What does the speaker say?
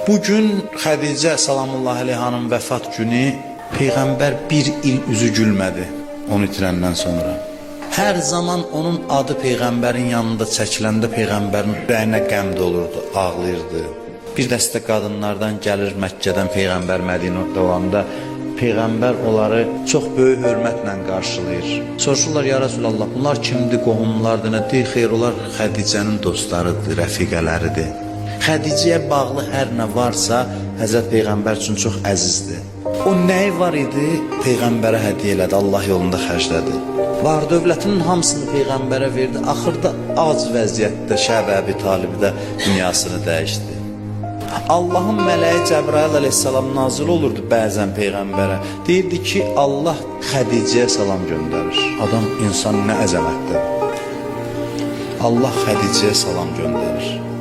Bugün Xədicə salamullahi aleyhanın vəfat günü, Peyğəmbər bir il üzü gülmədi onu itirəndən sonra. Hər zaman onun adı Peyğəmbərin yanında çəkiləndə Peyğəmbərin ürəyinə qəm dolurdu, ağlayırdı. Bir dəstə qadınlardan gəlir Məkkədən Peyğəmbər Mədinədə olanda, Peyğəmbər onları çox böyük hörmətlə qarşılayır. Soruşurlar, ya Rasulallah, bunlar kimdir, qohumlardır, nə deyir? Xeyr, onlar Xədicənin dostlarıdır, rəfiqələridir. Xədicəyə bağlı hər nə varsa, Həzrət Peyğəmbər üçün çox əzizdir. O nəyi var idi, Peyğəmbərə hədiyyə elədi, Allah yolunda xərclədi. Var dövlətinin hamısını Peyğəmbərə verdi. Axırda ac vəziyyətdə Şəb Əbi Talib də dünyasını dəyişdi. Allahın mələyi Cəbrail əleyhissalam nazil olurdu bəzən Peyğəmbərə. Deyirdi ki, Allah Xədicəyə salam göndərir. Adam, insan nə əzəmətdir. Allah Xədicəyə salam göndərir.